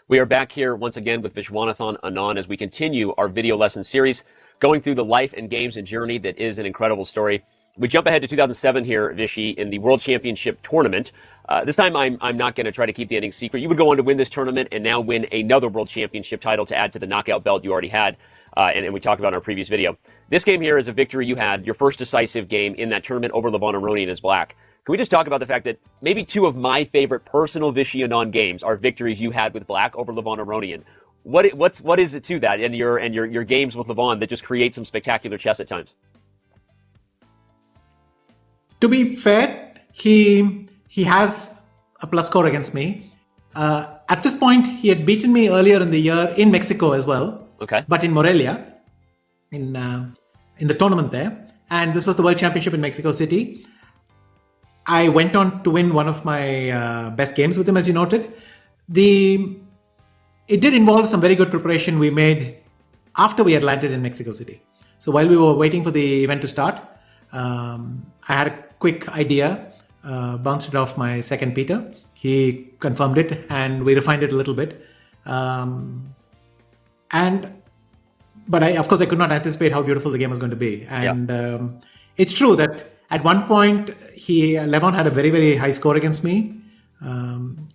We are back here once again with Vishwanathan Anand as we continue our video lesson series, going through the life and games and journey that is an incredible story. We jump ahead to 2007 here, Vishy, in the World Championship tournament. This time I'm not going to try to keep the ending secret. You would go on to win this tournament and now win another World Championship title to add to the knockout belt you already had. And we talked about in our previous video. This game here is a victory you had, your first decisive game in that tournament over Levon Aronian as black. Can we just talk about the fact that maybe two of my favorite personal Vishy Anand games are victories you had with black over Levon Aronian? What is it to that and your games with Levon that just create some spectacular chess at times? To be fair, he has a plus score against me. At this point, he had beaten me earlier in the year in Mexico as well. Okay. But in Morelia, in the tournament there, and this was the World Championship in Mexico City. I went on to win one of my best games with him, as you noted. It did involve some very good preparation we made after we had landed in Mexico City. So while we were waiting for the event to start, I had a quick idea, bounced it off my second Peter. He confirmed it and we refined it a little bit. But of course, I could not anticipate how beautiful the game was going to be. And it's true that at one point, Levon had a very, very high score against me.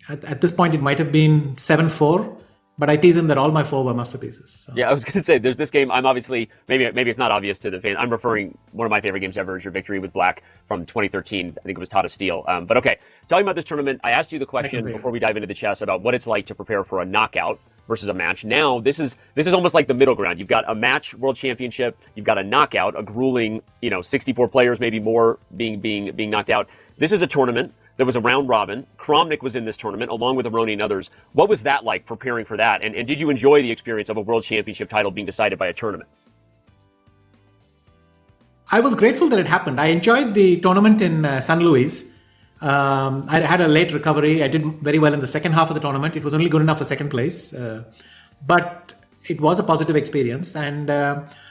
At this point, it might have been 7-4. But I tease him that all my 4 were masterpieces. So. Yeah, I was going to say, there's this game. I'm obviously, maybe it's not obvious to the fans. I'm referring, one of my favorite games ever is your victory with black from 2013. I think it was Tata Steel. But okay, talking about this tournament, I asked you the question before we dive into the chess about what it's like to prepare for a knockout versus a match. Now, this is almost like the middle ground. You've got a match world championship. You've got a knockout, a grueling, 64 players, maybe more being knocked out. This is a tournament. There was a round robin. Kramnik was in this tournament along with Aroni and others. What was that like preparing for that? And did you enjoy the experience of a world championship title being decided by a tournament? I was grateful that it happened. I enjoyed the tournament in San Luis. I had a late recovery. I did very well in the second half of the tournament. It was only good enough for second place. But it was a positive experience. And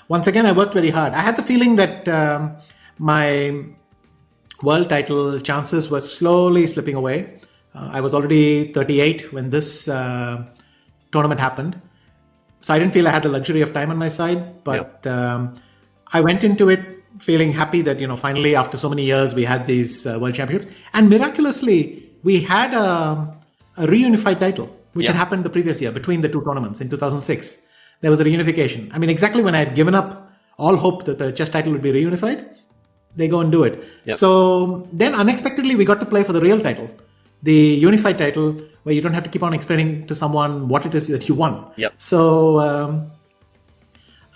once again, I worked very hard. I had the feeling that my world title chances were slowly slipping away. I was already 38 when this tournament happened. So I didn't feel I had the luxury of time on my side, but I went into it feeling happy that, finally after so many years, we had these world championships. And miraculously, we had a reunified title, which had happened the previous year between the two tournaments in 2006. There was a reunification. I mean, exactly when I had given up all hope that the chess title would be reunified, they go and do it. Yep. So then unexpectedly, we got to play for the real title, the unified title, where you don't have to keep on explaining to someone what it is that you won. Yep. So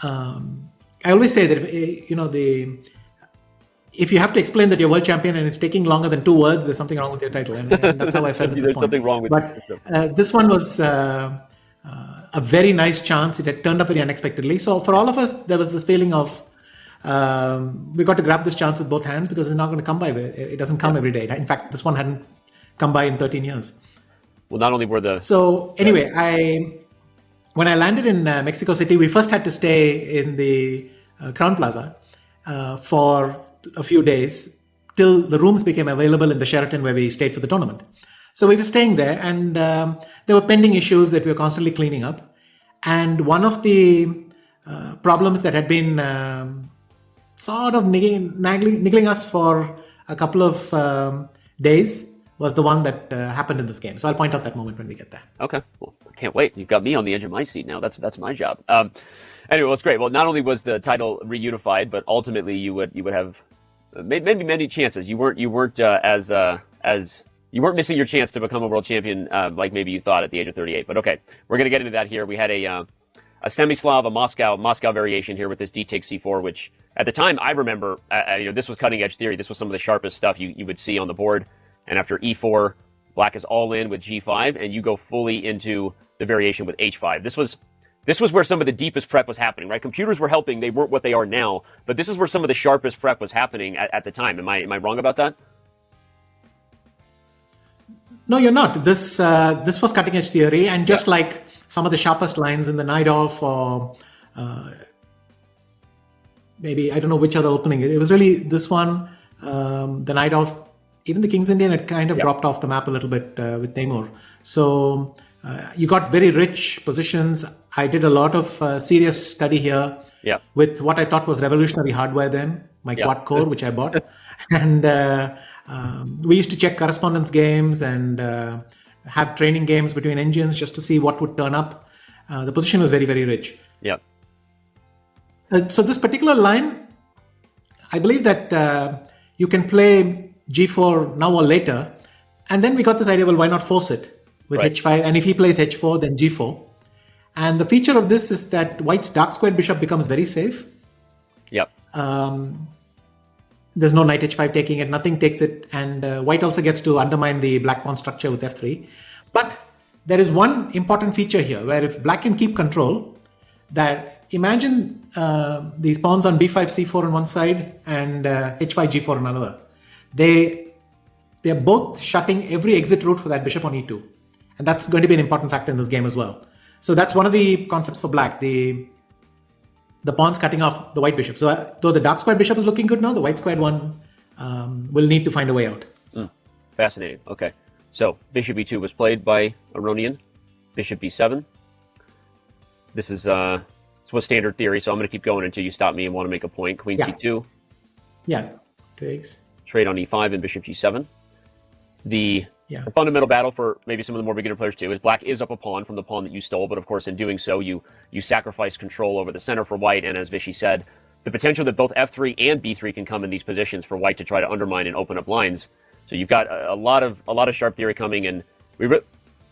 I always say that, if you have to explain that you're world champion and it's taking longer than 2 words, there's something wrong with your title. And that's how I felt at this point. Something wrong with But this one was a very nice chance. It had turned up very unexpectedly. So for all of us, there was this feeling of, we got to grab this chance with both hands because it's not going to come by. It doesn't come every day. In fact, this one hadn't come by in 13 years. Well, not only were the... So anyway, when I landed in Mexico City, we first had to stay in the Crown Plaza for a few days till the rooms became available in the Sheraton where we stayed for the tournament. So we were staying there and there were pending issues that we were constantly cleaning up. And one of the problems that had been sort of niggling us for a couple of days was the one that happened in this game. So I'll point out that moment when we get there. Okay. Well, I can't wait. You've got me on the edge of my seat now. That's my job. Anyway, well, it's great. Well, not only was the title reunified, but ultimately you would have maybe many chances. You weren't you weren't missing your chance to become a world champion like maybe you thought at the age of 38. But okay, we're going to get into that here. We had a Semislav, a Moscow variation here with this D takes C4, which at the time I remember, this was cutting edge theory. This was some of the sharpest stuff you would see on the board. And after E4, black is all in with G5, and you go fully into the variation with H5. This was where some of the deepest prep was happening, right? Computers were helping; they weren't what they are now. But this is where some of the sharpest prep was happening at the time. Am I wrong about that? No, you're not. This was cutting edge theory, and just like some of the sharpest lines in the Naidov or maybe I don't know which other opening. It was really this one, the Naidov. Even the King's Indian had kind of dropped off the map a little bit with Temur. So You got very rich positions. I did a lot of serious study here Yeah. with what I thought was revolutionary hardware then, my quad core, which I bought. And we used to check correspondence games and have training games between engines just to see what would turn up. The position was very, very rich. Yeah. So this particular line, I believe that you can play G4 now or later. And then we got this idea, well, why not force it with H5? And if he plays H4, then G4. And the feature of this is that white's dark squared bishop becomes very safe. Yep. There's no knight H5 taking it, nothing takes it. And white also gets to undermine the black pawn structure with F3. But there is one important feature here where if black can keep control, that imagine these pawns on B5, C4 on one side and H5, G4 on another. They're both shutting every exit route for that bishop on E2. And that's going to be an important factor in this game as well. So that's one of the concepts for black, the pawns cutting off the white bishop. So though the dark squared bishop is looking good now, the white squared one will need to find a way out. So. Fascinating. Okay. So bishop E2 was played by ARONIAN. Bishop B7. This was standard theory, so I'm going to keep going until you stop me and want to make a point. Queen C2. Yeah. Takes. Trade on E5 and bishop G7. The fundamental battle for maybe some of the more beginner players too is black is up a pawn from the pawn that you stole, but of course in doing so you sacrifice control over the center for white, and as Vishy said, the potential that both F3 and B3 can come in these positions for white to try to undermine and open up lines. So you've got a lot of sharp theory coming, and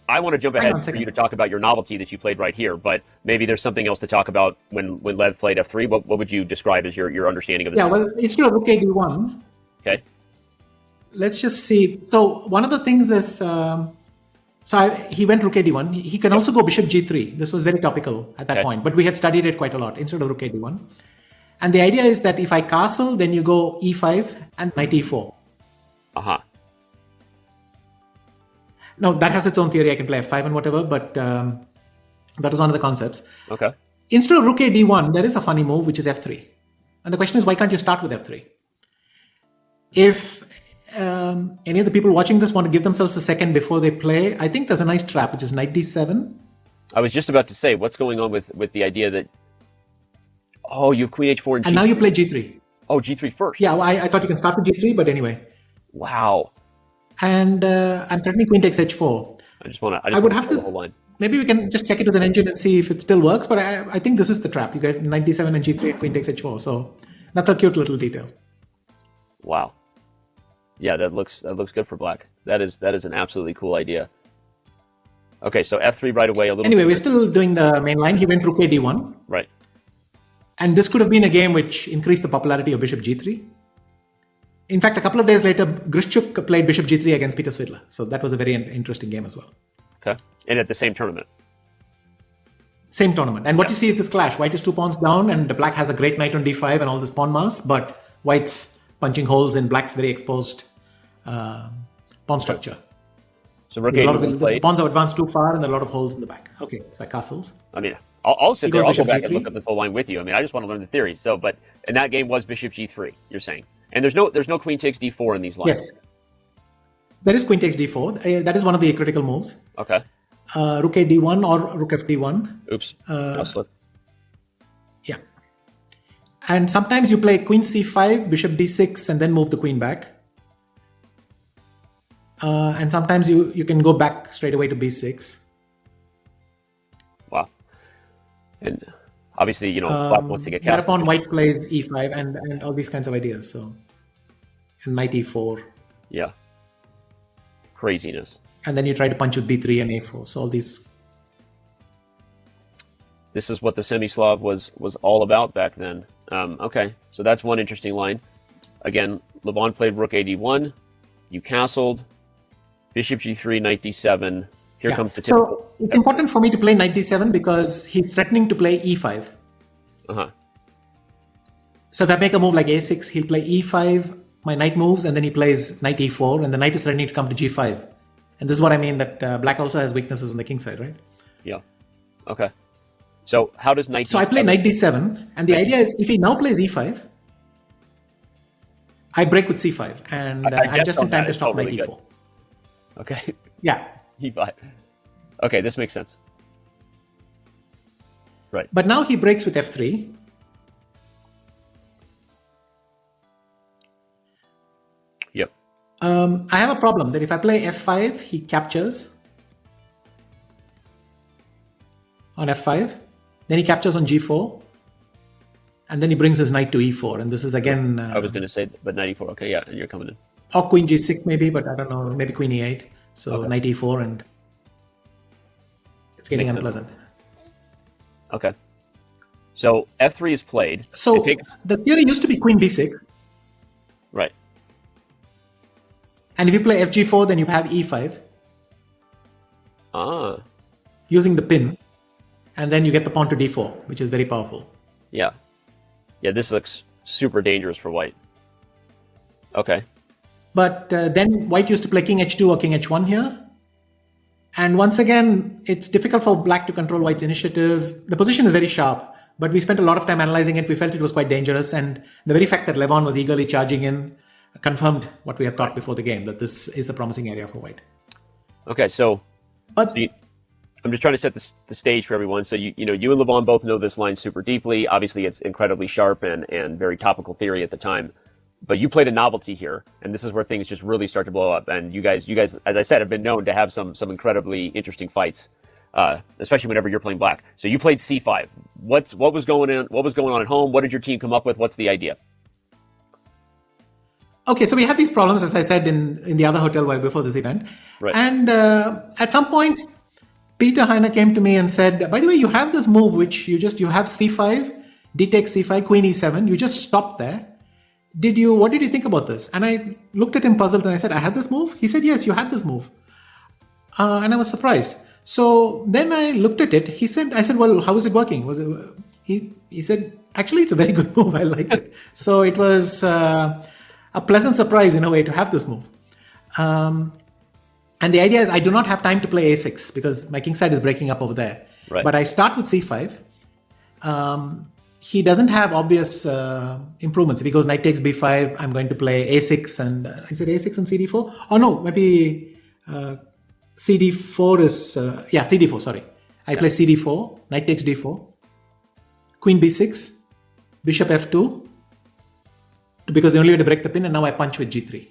I want to jump ahead for you to talk about your novelty that you played right here, but maybe there's something else to talk about when Lev played F3. What would you describe as your understanding of this? Yeah, well, instead of rook a d1, okay. Let's just see. So one of the things is, he went rook a d1. He can also go bishop g3. This was very topical at that point, but we had studied it quite a lot instead of rook a d1. And the idea is that if I castle, then you go e5 and knight e4. Now, that has its own theory. I can play f5 and whatever, but that was one of the concepts. Okay. Instead of rook a d1, there is a funny move, which is f3. And the question is, why can't you start with f3? If any of the people watching this want to give themselves a second before they play, I think there's a nice trap, which is knight d7. I was just about to say, what's going on with the idea that, you have queen h4 and G3. Now you play g3. Oh, g3 first. Yeah, well, I thought you can start with g3, but anyway. Wow. And I'm threatening queen takes h4. I would have to. The whole line. Maybe we can just check it with an engine and see if it still works. But I think this is the trap. You guys knight d7 and g3 and queen takes h4. So that's a cute little detail. Wow. Yeah, that looks good for black. That is an absolutely cool idea. Okay, so f3 right away. Anyway, we're still doing the main line. He went rook a d1. Right. And this could have been a game which increased the popularity of bishop g3. In fact, a couple of days later, Grishchuk played bishop g3 against Peter Svidler. So that was a very interesting game as well. Okay. And at the same tournament. Same tournament. And what you see is this clash. White is 2 pawns down and black has a great knight on d5 and all this pawn mass, but white's punching holes in black's very exposed pawn structure. So rook a the pawns have advanced too far and there are a lot of holes in the back. Okay, so I castles. I mean, I'll sit there. I'll go back and look up this whole line with you. I mean, I just want to learn the theory. So, but and that game was bishop g3. You're saying, and there's no queen takes d4 in these lines. Yes, there is queen takes d4. That is one of the critical moves. Okay. Rook a d1 or rook f d1. Oops. No slip. Yeah. And sometimes you play queen c5, bishop d6, and then move the queen back. And sometimes you can go back straight away to b6. Wow. And obviously, black wants to get cast. Thereupon white plays e5 and all these kinds of ideas. So, and knight e4. Yeah. Craziness. And then you try to punch with b3 and a4. So all these. This is what the semi-Slav was all about back then. Okay, so that's one interesting line. Again, Levon played rook a d1. You castled. Bishop g3, knight d7. Here comes the typical. So it's important for me to play knight d7 because he's threatening to play e5. So if I make a move like a6, he'll play e5, my knight moves, and then he plays knight e4, and the knight is threatening to come to g5. And this is what I mean that black also has weaknesses on the king side, right? Yeah. Okay. So how does knight d7? So I play knight d7, and the idea is if he now plays e5, I break with c5, and I'm just in time to stop knight e4. Okay. Yeah. E5. Okay, this makes sense. Right. But now he breaks with f3. Yep. I have a problem that if I play f5, he captures on f5. Then he captures on g4. And then he brings his knight to e4. And this is again... I was going to say, but knight e4. Okay, yeah, and you're coming in. Or queen g6 maybe, but I don't know. Maybe queen e8. So knight e4 and it's getting unpleasant. Okay. So f3 is played. So the theory used to be queen b6. Right. And if you play fg4, then you have e5. Using the pin. And then you get the pawn to d4, which is very powerful. Yeah. Yeah, this looks super dangerous for white. Okay. But then white used to play king h2 or king h1 here. And once again, it's difficult for black to control white's initiative. The position is very sharp, but we spent a lot of time analyzing it. We felt it was quite dangerous. And the very fact that Levon was eagerly charging in confirmed what we had thought before the game, that this is a promising area for white. Okay, so I'm just trying to set the stage for everyone. So you and Levon both know this line super deeply. Obviously, it's incredibly sharp and very topical theory at the time. But you played a novelty here, and this is where things just really start to blow up. And you guys, as I said, have been known to have some incredibly interesting fights, especially whenever you're playing black. So you played c5. What was going on at home? What did your team come up with? What's the idea? Okay, so we had these problems, as I said, in the other hotel before this event. Right. And at some point, Peter Heine came to me and said, by the way, you have this move which you have c5, d takes c5, queen e7. You just stopped there. What did you think about this? And I looked at him puzzled and I said, I had this move? He said, yes, you had this move. And I was surprised. So then I looked at it. I said, well, how is it working? He said, actually, it's a very good move. I like it. So it was a pleasant surprise in a way to have this move. And the idea is I do not have time to play a6 because my kingside is breaking up over there. Right. But I start with c5. He doesn't have obvious improvements. If he goes knight takes b5, I'm going to play a6 and is it a6 and cd4? Oh no, maybe cd4 is cd4. Sorry, I play cd4, knight takes d4, queen b6, bishop f2, because the only way to break the pin, and now I punch with g3.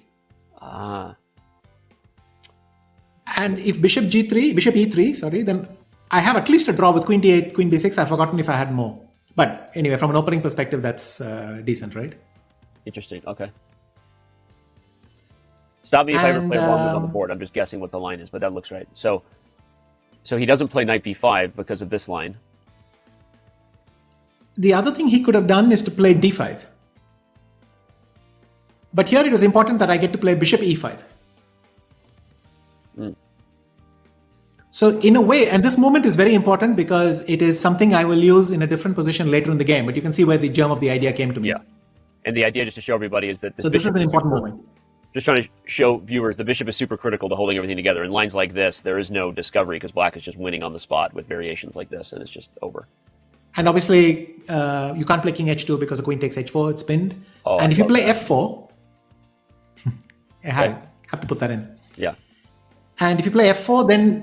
And if bishop e3, then I have at least a draw with queen d8, queen b6. I've forgotten if I had more. But anyway, from an opening perspective, that's decent, right? Interesting. Okay. Stop me if I ever play wrong on the board. I'm just guessing what the line is, but that looks right. So he doesn't play knight b5 because of this line. The other thing he could have done is to play d5. But here it was important that I get to play bishop e5. So in a way, and this movement is very important because it is something I will use in a different position later in the game, but you can see where the germ of the idea came to me. Yeah. And the idea, just to show everybody, is that this is an important moment. Just trying to show viewers, the bishop is super critical to holding everything together. In lines like this, there is no discovery because black is just winning on the spot with variations like this, and it's just over. And obviously, you can't play king h2 because the queen takes h4, it's pinned. And if you play f4, I have to put that in. Yeah. And if you play f4, then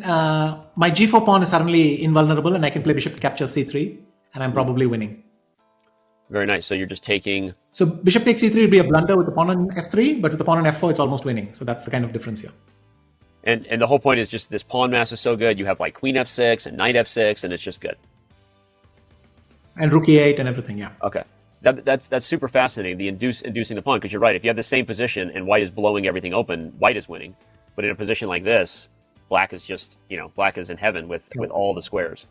my g4 pawn is suddenly invulnerable and I can play bishop captures c3 and I'm probably winning. Very nice. So you're just taking... So bishop takes c3 would be a blunder with the pawn on f3, but with the pawn on f4, it's almost winning. So that's the kind of difference here. And the whole point is just this pawn mass is so good. You have like queen f6 and knight f6, and it's just good. And rook e8 and everything, yeah. Okay. That's super fascinating, the inducing the pawn, because you're right. If you have the same position and white is blowing everything open, white is winning. But in a position like this, black is just, black is in heaven with all the squares.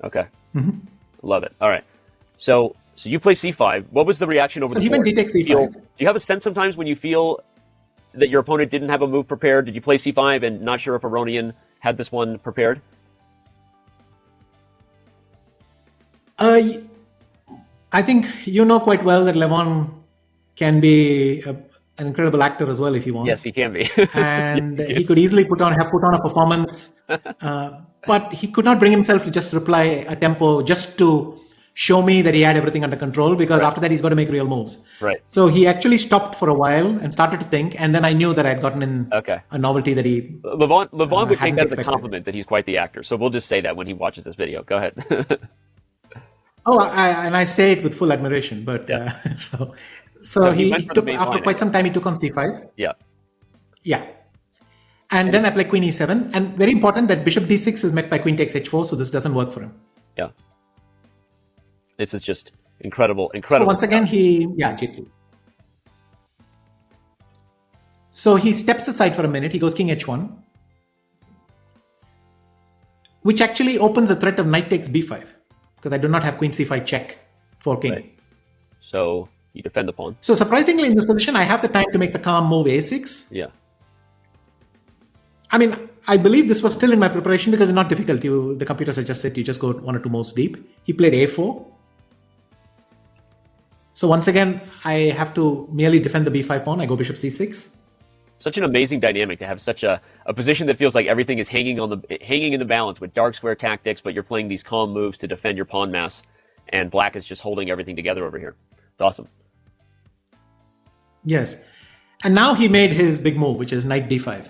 Okay. Mm-hmm. Love it. All right. So you play c5. What was the reaction over the board? He went d takes c5. Do you have a sense sometimes when you feel that your opponent didn't have a move prepared? Did you play c5 and not sure if Aronian had this one prepared? I think you know quite well that Levon can be an incredible actor as well if he wants. Yes, he can be. And he could easily put on a performance, but he could not bring himself to just reply a tempo just to show me that he had everything under control, because after that he's got to make real moves. Right. So he actually stopped for a while and started to think, and then I knew that I'd gotten in a novelty that he Levon would take that as a expected. compliment that he's quite the actor. So we'll just say that when he watches this video. Go ahead. I say it with full admiration, but so he took, after quite some time, he took on c5. Yeah. And then I play queen e7, and very important that bishop d6 is met by queen takes h4, so this doesn't work for him. Yeah. This is just incredible. So once again, g3. So he steps aside for a minute. He goes king h1, which actually opens a threat of knight takes b5, because I do not have queen c5 check for king. Right. So you defend the pawn. So surprisingly, in this position, I have the time to make the calm move a6. Yeah. I mean, I believe this was still in my preparation because it's not difficult. The computer suggested you just go one or two moves deep. He played a4. So once again, I have to merely defend the b5 pawn. I go bishop c6. Such an amazing dynamic to have such a position that feels like everything is hanging in the balance with dark square tactics, but you're playing these calm moves to defend your pawn mass, and black is just holding everything together over here. It's awesome. Yes. And now he made his big move, which is knight d5.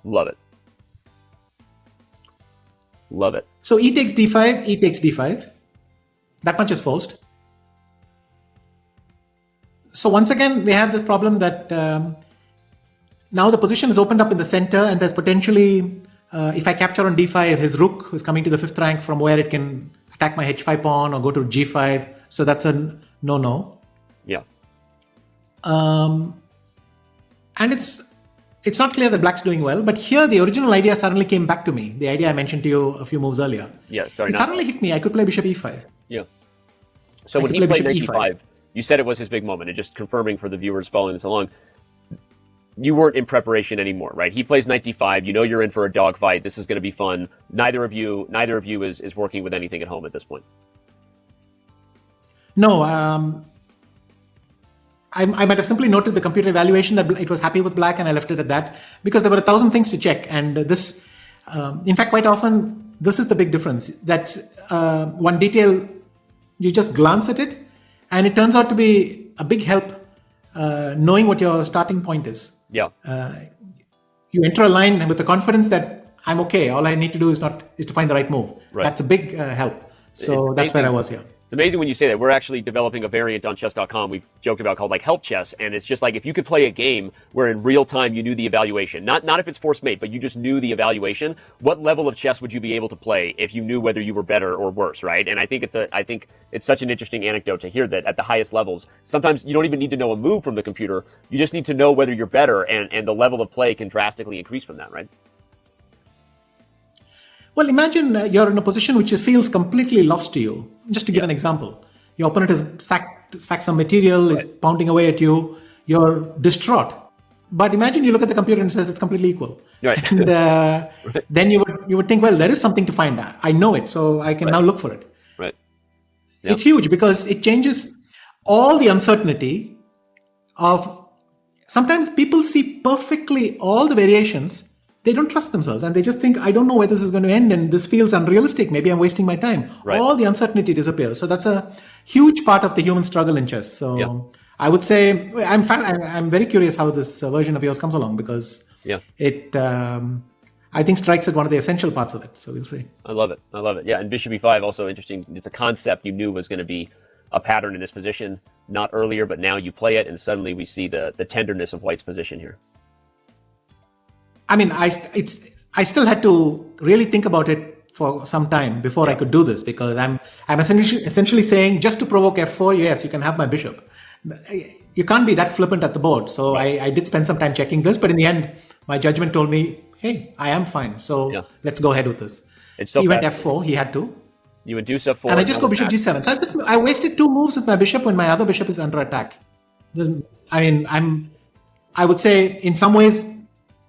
Love it. Love it. So e takes d5, e takes d5. That much is forced. So once again, we have this problem that now the position is opened up in the center, and there's potentially, if I capture on d5, his rook is coming to the 5th rank from where it can attack my h5 pawn or go to g5. So that's a no-no. Yeah. And it's not clear that black's doing well, but here the original idea suddenly came back to me. The idea I mentioned to you a few moves earlier. Yeah, sorry. It suddenly hit me. I could play bishop e5. Yeah. So when he played knight e5, you said it was his big moment, and just confirming for the viewers following this along, you weren't in preparation anymore, right? He plays knight d5. You know you're in for a dogfight. This is going to be fun. Neither of you is working with anything at home at this point. No, I might have simply noted the computer evaluation that it was happy with black, and I left it at that, because there were 1,000 things to check. And this, in fact, quite often, this is the big difference. That's one detail, you just glance at it, and it turns out to be a big help knowing what your starting point is. Yeah. You enter a line with the confidence that I'm okay. All I need to do is to find the right move. Right. That's a big help. So that's where I was here. It's amazing when you say that. We're actually developing a variant on chess.com we've joked about called like help chess, and it's just like if you could play a game where in real time you knew the evaluation, not if it's forced mate, but you just knew the evaluation, what level of chess would you be able to play if you knew whether you were better or worse, right? And I think it's such an interesting anecdote to hear that at the highest levels, sometimes you don't even need to know a move from the computer, you just need to know whether you're better, and the level of play can drastically increase from that, right? Well, imagine you're in a position which feels completely lost to you. Just to give an example, your opponent has sacked some material, is pounding away at you, you're distraught. But imagine you look at the computer and it says it's completely equal. Right. And then you would think, well, there is something to find. I know it, so I can now look for it. Right. Yep. It's huge because it changes all the uncertainty of, sometimes people see perfectly all the variations. They don't trust themselves, and they just think, I don't know where this is going to end, and this feels unrealistic. Maybe I'm wasting my time. Right. All the uncertainty disappears. So that's a huge part of the human struggle in chess. So I would say I'm very curious how this version of yours comes along, because it, I think, strikes at one of the essential parts of it. So we'll see. I love it. Yeah, and bishop e5 also interesting. It's a concept you knew was going to be a pattern in this position, not earlier, but now you play it, and suddenly we see the tenderness of White's position here. I mean, I still had to really think about it for some time before I could do this, because I'm essentially saying, just to provoke f4, yes, you can have my bishop. You can't be that flippant at the board. So I did spend some time checking this, but in the end, my judgment told me, hey, I am fine. So let's go ahead with this. He went f4, he had to. You would do f4. And I just go bishop g7. So I wasted 2 moves with my bishop when my other bishop is under attack. I mean, I would say in some ways,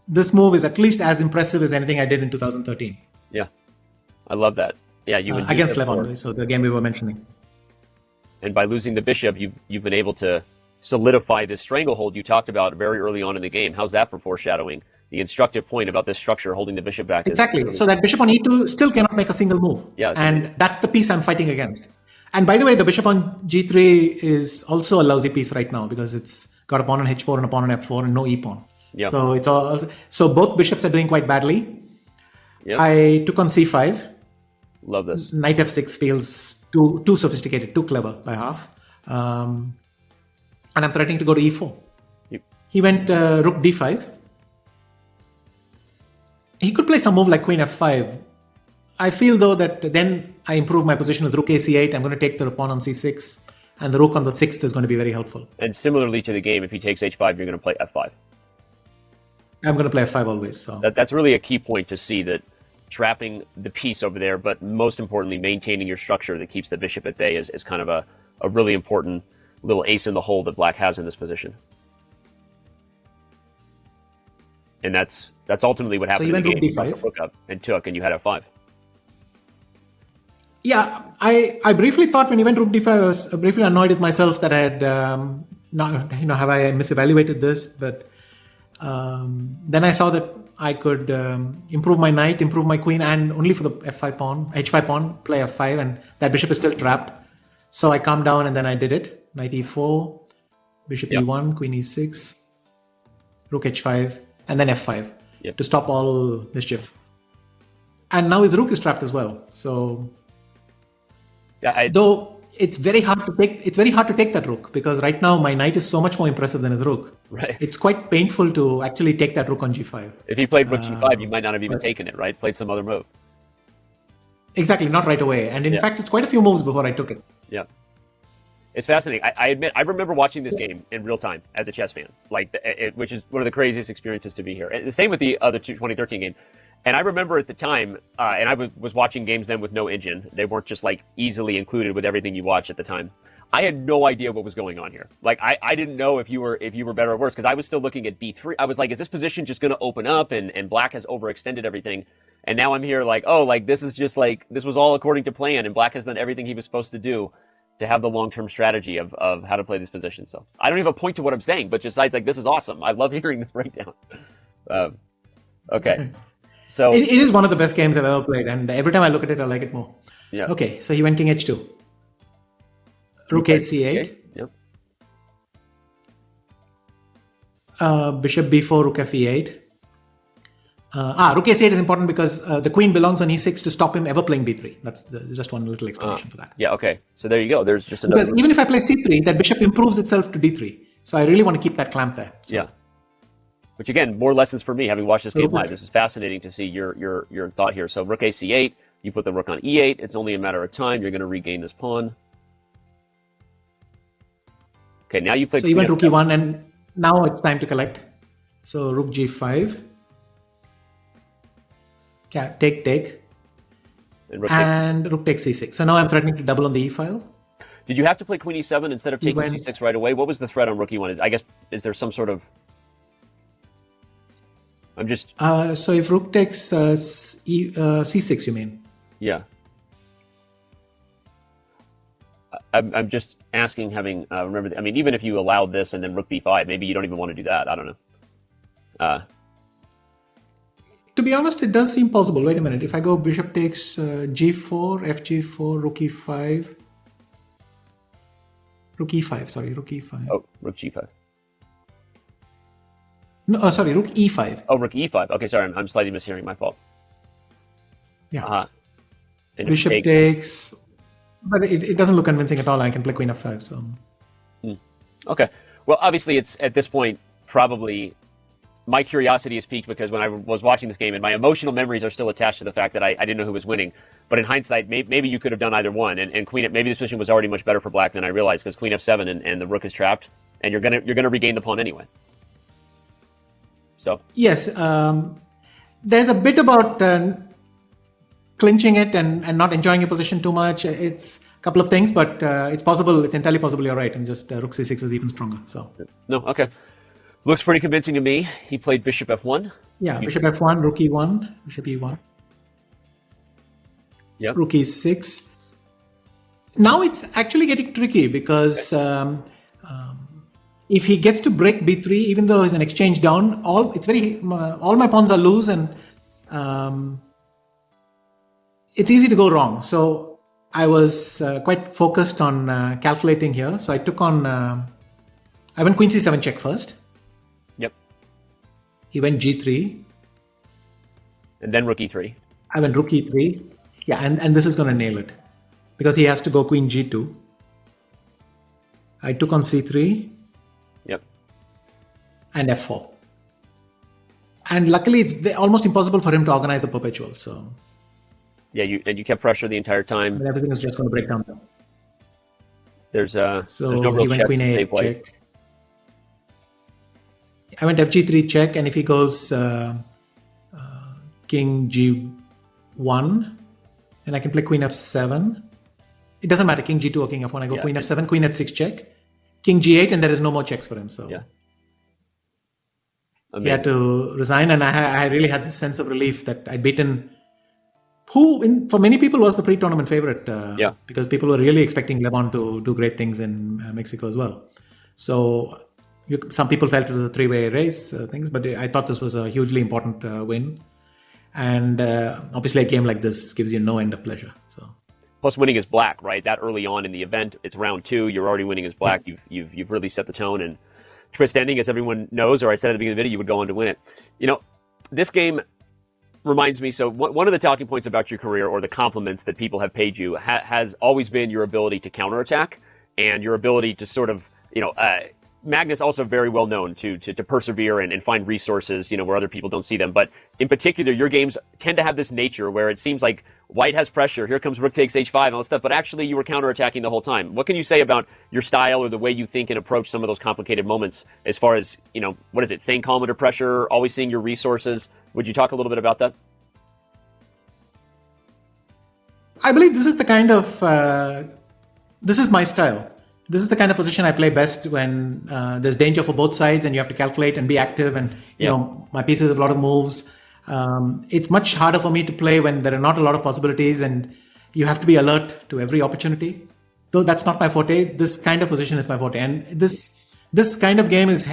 this move is at least as impressive as anything I did in 2013. Yeah, I love that. Yeah, you would against Levon, so the game we were mentioning. And by losing the bishop, you've been able to solidify this stranglehold you talked about very early on in the game. How's that for foreshadowing the instructive point about this structure holding the bishop back. Exactly. So that bishop on e2 still cannot make a single move. Yeah, and that's the piece I'm fighting against. And by the way, the bishop on g3 is also a lousy piece right now because it's got a pawn on h4 and a pawn on f4 and no e pawn. Yeah. So it's all. So both bishops are doing quite badly. Yep. I took on c5. Love this. Knight f6 feels too sophisticated, too clever by half. And I'm threatening to go to e4. Yep. He went rook d5. He could play some move like queen f5. I feel though that then I improve my position with rook ac8. I'm going to take the pawn on c6, and the rook on the 6th is going to be very helpful. And similarly to the game, if he takes h5, you're going to play f5. I'm going to play f5 always. So that's really a key point to see, that trapping the piece over there, but most importantly, maintaining your structure that keeps the bishop at bay is kind of a really important little ace in the hole that black has in this position. And that's ultimately what happened in the game. You went rook d5. Rook up and took, and you had f5. Yeah, I briefly thought when he went rook d5, I was briefly annoyed with myself that I had have I misevaluated this? But then I saw that I could improve my knight, improve my queen, and only for the f5 pawn, h5 pawn, play f5, and that bishop is still trapped. So I calmed down and then I did it. Knight e4, bishop e1, queen e6, rook h5, and then f5 to stop all mischief. And now his rook is trapped as well. So though it's very hard to take that rook, because right now my knight is so much more impressive than his rook. Right. It's quite painful to actually take that rook on g5. If he played rook g5, you might not have even taken it, right? Played some other move. Exactly, not right away. And in fact, it's quite a few moves before I took it. Yeah. It's fascinating. I admit, I remember watching this game in real time as a chess fan, which is one of the craziest experiences to be here. And the same with the other 2013 game. And I remember at the time, and I was watching games then with no engine. They weren't just like easily included with everything you watch at the time. I had no idea what was going on here. Like I didn't know if you were better or worse, because I was still looking at b3. I was like, is this position just going to open up? And black has overextended everything. And now I'm here like, oh, like this is just like, this was all according to plan, and black has done everything he was supposed to do to have the long-term strategy of how to play this position. So I don't even have a point to what I'm saying, but just like, this is awesome. I love hearing this breakdown. Okay. So it is one of the best games I've ever played, and every time I look at it, I like it more. Yeah. Okay, so he went king h2. Rook ac8. Yep. Bishop b4, rook fe8. Rook a8 is important because the queen belongs on e6 to stop him ever playing b3. That's just one little explanation for that. Yeah, okay. So there you go. There's just another... Because even if I play c3, that bishop improves itself to d3. So I really want to keep that clamp there. So. Yeah. Which again, more lessons for me having watched this game live. This is fascinating to see your thought here. So rook ac8, you put the rook on e8. It's only a matter of time. You're going to regain this pawn. Okay, now you play... So you went rook e1, and now it's time to collect. So rook g5. Take. And rook takes c6. So now I'm threatening to double on the e file. Did you have to play queen e7 instead of taking c6 right away? What was the threat on rook e1? I guess, is there some sort of... I'm just... So if rook takes c6, you mean? Yeah. I'm just asking, having... remember, I mean, even if you allowed this and then rook b5, maybe you don't even want to do that. I don't know. To be honest, it does seem possible. Wait a minute. If I go bishop takes g4, fg4, rook e5. Rook e5, sorry, rook e5. Oh, rook g5. No, sorry, rook e5. Oh, rook e5. Okay, sorry, I'm slightly mishearing. My fault. Yeah. Bishop takes... But it doesn't look convincing at all. I can play queen f5, so... Okay. Well, obviously, it's at this point probably... My curiosity is piqued because when I was watching this game, and my emotional memories are still attached to the fact that I didn't know who was winning. But in hindsight, maybe you could have done either one. And queen, maybe this position was already much better for black than I realized, because queen f7 and the rook is trapped, and you're gonna regain the pawn anyway. So yes, there's a bit about clinching it and not enjoying your position too much. It's a couple of things, but it's possible. It's entirely possible. You're right, and just rook c6 is even stronger. So no, okay. Looks pretty convincing to me. He played bishop f1. Yeah, bishop f1, rook e1, bishop e1. Yeah. Rook e6. Now it's actually getting tricky because if he gets to break b3, even though he's an exchange down, all my pawns are loose, and it's easy to go wrong. So I was quite focused on calculating here. So I took on, I went queen c7 check first. Yep. He went g3. And then rook e3. I went rook e3. Yeah, and this is going to nail it because he has to go queen g2. I took on c3. Yep. And f4. And luckily, it's almost impossible for him to organize a perpetual. So yeah, you kept pressure the entire time. But everything is just going to break down. There's no real check queen to a8 check. I went fg3 check, and if he goes king g1, then I can play queen f7. It doesn't matter, king g2 or king f1. I go queen f7, queen h6 check, king g8, and there is no more checks for him. So yeah. He had to resign, and I really had this sense of relief that I'd beaten who, for many people, was the pre-tournament favorite. Because people were really expecting Levon to do great things in Mexico as well. So some people felt it was a three-way race, but I thought this was a hugely important win. And obviously, a game like this gives you no end of pleasure. So. Plus, winning as black, right? That early on in the event, it's round 2. You're already winning as black. You've really set the tone. And twist ending, as everyone knows, or I said at the beginning of the video, you would go on to win it. You know, this game reminds me. So one of the talking points about your career, or the compliments that people have paid you, has always been your ability to counterattack and your ability to sort of, Magnus also very well known to persevere and find resources, where other people don't see them. But in particular, your games tend to have this nature where it seems like white has pressure. Here comes rook takes h5 and all that stuff. But actually, you were counterattacking the whole time. What can you say about your style or the way you think and approach some of those complicated moments as far as, what is it, staying calm under pressure, always seeing your resources? Would you talk a little bit about that? I believe this is the kind of, this is my style. This is the kind of position I play best when there's danger for both sides and you have to calculate and be active, and my pieces have a lot of moves. It's much harder for me to play when there are not a lot of possibilities and you have to be alert to every opportunity. Though that's not my forte, this kind of position is my forte. And this kind of game is